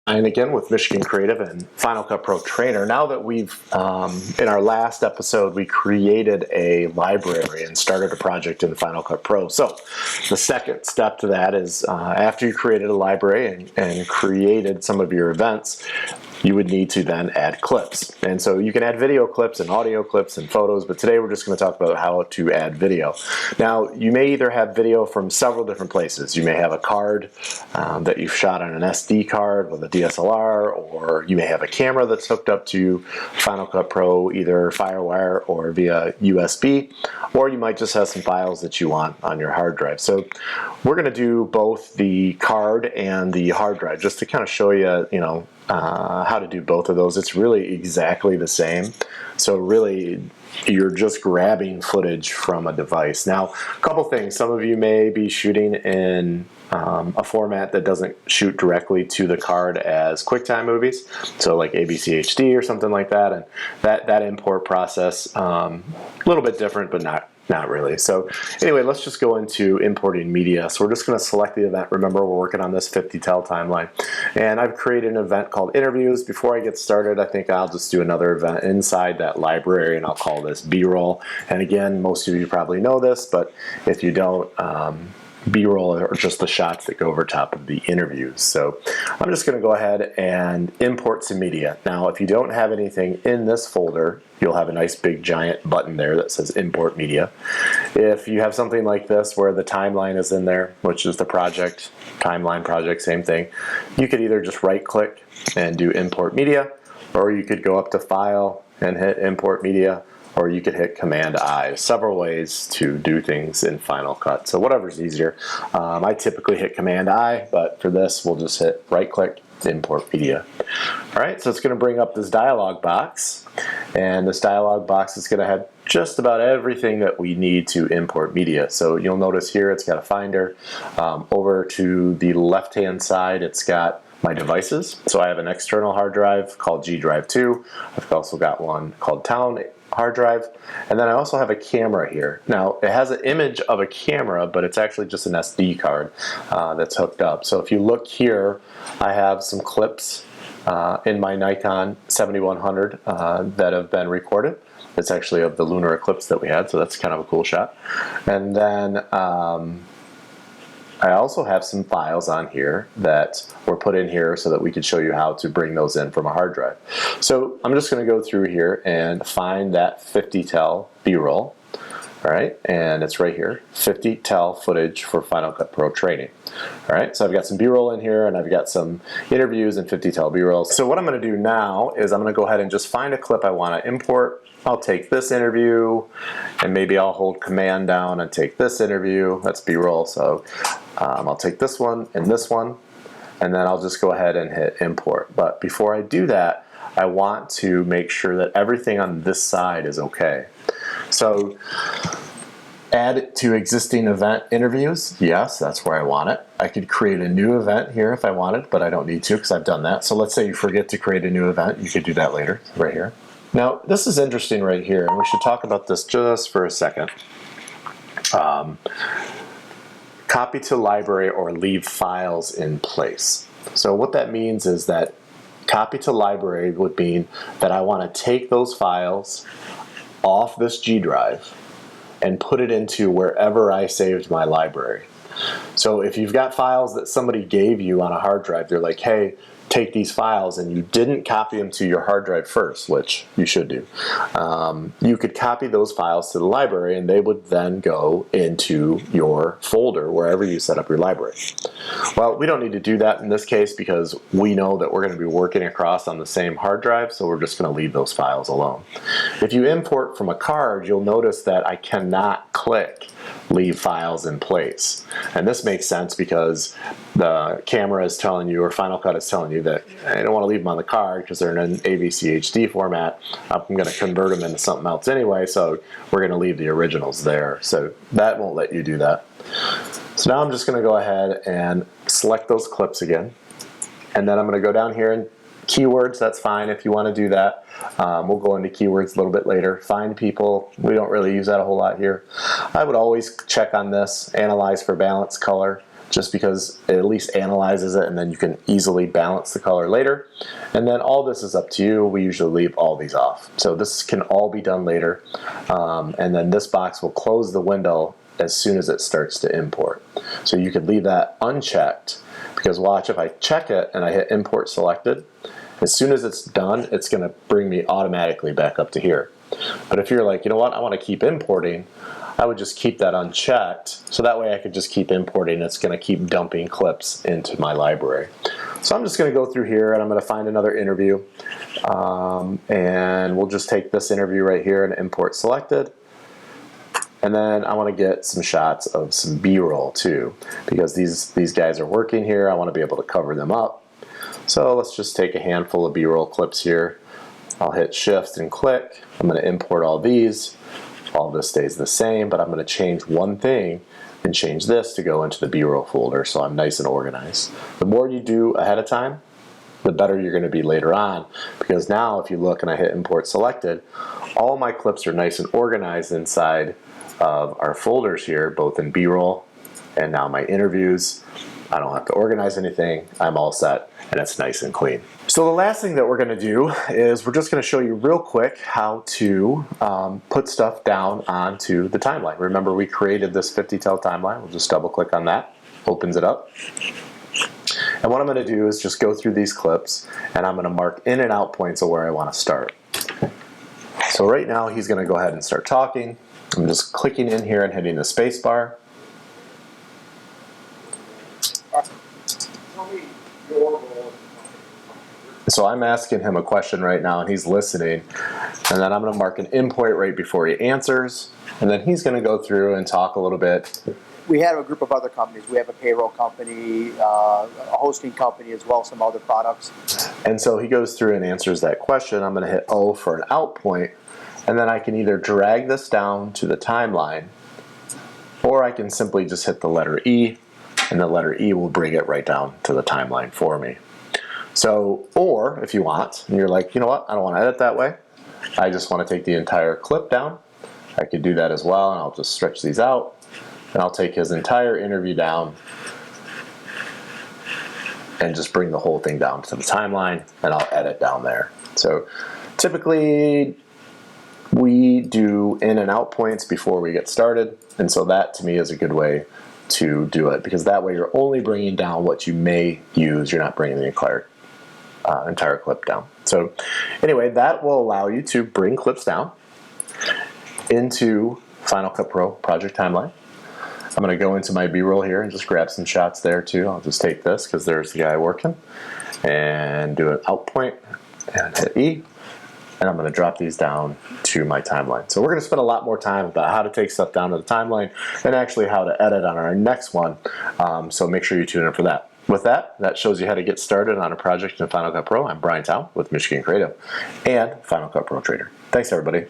And again with Michigan Creative and Final Cut Pro Trainer. Now that we've, in our last episode, we created a library and started a project in Final Cut Pro. So the second step to that is after you created a library and created some of your events, you would need to then add clips. And so you can add video clips and audio clips and photos, but today we're just going to talk about how to add video. Now, you may either have video from several different places. You may have a card that you've shot on an SD card with a DSLR, or you may have a camera that's hooked up to Final Cut Pro, either FireWire or via USB, or you might just have some files that you want on your hard drive. So we're going to do both the card and the hard drive just to kind of show you, how to do both of those. It's really exactly the same. So really, you're just grabbing footage from a device. Now, a couple things. Some of you may be shooting in a format that doesn't shoot directly to the card as QuickTime movies, so like ABC HD or something like that. And that import process, a little bit different, but not really. So anyway, let's just go into importing media. So we're just going to select the event. Remember, we're working on this 50-tel timeline. And I've created an event called Interviews. Before I get started, I think I'll just do another event inside that library, and I'll call this B-roll. And again, most of you probably know this, but if you don't, B-roll are just the shots that go over top of the interviews. So I'm just going to go ahead and import some media. Now, if you don't have anything in this folder, you'll have a nice big giant button there that says import media. If you have something like this where the timeline is in there, which is the project, timeline project, same thing, you could either just right click and do import media, or you could go up to file and hit import media, or you could hit Command I. Several ways to do things in Final Cut, so whatever's easier. I typically hit Command I, but for this we'll just hit right click, import media. All right, so it's going to bring up this dialog box, and this dialog box is going to have just about everything that we need to import media. So you'll notice here it's got a finder. Over to the left hand side it's got my devices. So I have an external hard drive called G Drive 2. I've also got one called Town hard drive, and then I also have a camera here. Now it has an image of a camera, but it's actually just an SD card that's hooked up. So if you look here, I have some clips in my Nikon 7100 that have been recorded. It's actually of the lunar eclipse that we had, so that's kind of a cool shot. And then I also have some files on here that were put in here so that we could show you how to bring those in from a hard drive. So I'm just going to go through here and find that 50-tel B-roll. All right, and it's right here, 50-tel footage for Final Cut Pro training. All right, so I've got some B-roll in here, and I've got some interviews and 50-tel B-roll. So what I'm going to do now is I'm going to go ahead and just find a clip I want to import. I'll take this interview, and maybe I'll hold Command down and take this interview. That's B-roll, so I'll take this one, and then I'll just go ahead and hit import. But before I do that, I want to make sure that everything on this side is okay. So add it to existing event interviews. Yes, that's where I want it. I could create a new event here if I wanted, but I don't need to because I've done that. So let's say you forget to create a new event. You could do that later, right here. Now, this is interesting right here, and we should talk about this just for a second. Copy to library or leave files in place. So what that means is that copy to library would mean that I want to take those files off this G drive and put it into wherever I saved my library. So if you've got files that somebody gave you on a hard drive, they're like, hey, take these files, and you didn't copy them to your hard drive first, which you should do, you could copy those files to the library, and they would then go into your folder wherever you set up your library. Well, we don't need to do that in this case because we know that we're going to be working across on the same hard drive, so we're just going to leave those files alone. If you import from a card, you'll notice that I cannot click leave files in place. And this makes sense because the camera is telling you, or Final Cut is telling you, that I don't want to leave them on the card because they're in an AVC HD format. I'm going to convert them into something else anyway, so we're going to leave the originals there. So that won't let you do that. So now I'm just going to go ahead and select those clips again. And then I'm going to go down here and keywords, that's fine if you want to do that. We'll go into keywords a little bit later. Find people, we don't really use that a whole lot here. I would always check on this, analyze for balance color. just because it at least analyzes it, and then you can easily balance the color later. And then all this is up to you. We usually leave all these off. So this can all be done later. And then this box will close the window as soon as it starts to import. So you could leave that unchecked, because watch, if I check it and I hit import selected, as soon as it's done, it's going to bring me automatically back up to here. But if you're like, you know what, I want to keep importing, I would just keep that unchecked, so that way I could just keep importing. It's going to keep dumping clips into my library. So I'm just going to go through here and I'm going to find another interview, and we'll just take this interview right here and import selected. And then I want to get some shots of some B-roll too, because these guys are working here. I want to be able to cover them up. So let's just take a handful of B-roll clips here. I'll hit shift and click. I'm going to import all these. All this stays the same, but I'm going to change one thing and change this to go into the B-roll folder, so I'm nice and organized. The more you do ahead of time, the better you're going to be later on, because now if you look and I hit import selected, all my clips are nice and organized inside of our folders here, both in B-roll and now my interviews. I don't have to organize anything. I'm all set, and it's nice and clean. So the last thing that we're going to do is we're just going to show you real quick how to put stuff down onto the timeline. Remember, we created this 50-tel timeline. We'll just double click on that. Opens it up. And what I'm going to do is just go through these clips, and I'm going to mark in and out points of where I want to start. So right now he's going to go ahead and start talking. I'm just clicking in here and hitting the space bar. So I'm asking him a question right now and he's listening, and then I'm going to mark an in point right before he answers, and then he's going to go through and talk a little bit. We have a group of other companies. We have a payroll company, a hosting company as well, some other products. And so he goes through and answers that question. I'm going to hit O for an out point, and then I can either drag this down to the timeline, or I can simply just hit the letter E, and the letter E will bring it right down to the timeline for me. So, or if you want, and you're like, you know what, I don't want to edit that way, I just want to take the entire clip down, I could do that as well, and I'll just stretch these out, and I'll take his entire interview down and just bring the whole thing down to the timeline, and I'll edit down there. So typically we do in and out points before we get started, and so that to me is a good way to do it, because that way you're only bringing down what you may use. You're not bringing the entire clip down. So anyway, that will allow you to bring clips down into Final Cut Pro Project Timeline. I'm going to go into my B-roll here and just grab some shots there too. I'll just take this because there's the guy working, and do an out point and hit E. And I'm going to drop these down to my timeline. So we're going to spend a lot more time about how to take stuff down to the timeline and actually how to edit on our next one. So make sure you tune in for that. With that, that shows you how to get started on a project in Final Cut Pro. I'm Brian Tao with Michigan Creative and Final Cut Pro Trader. Thanks, everybody.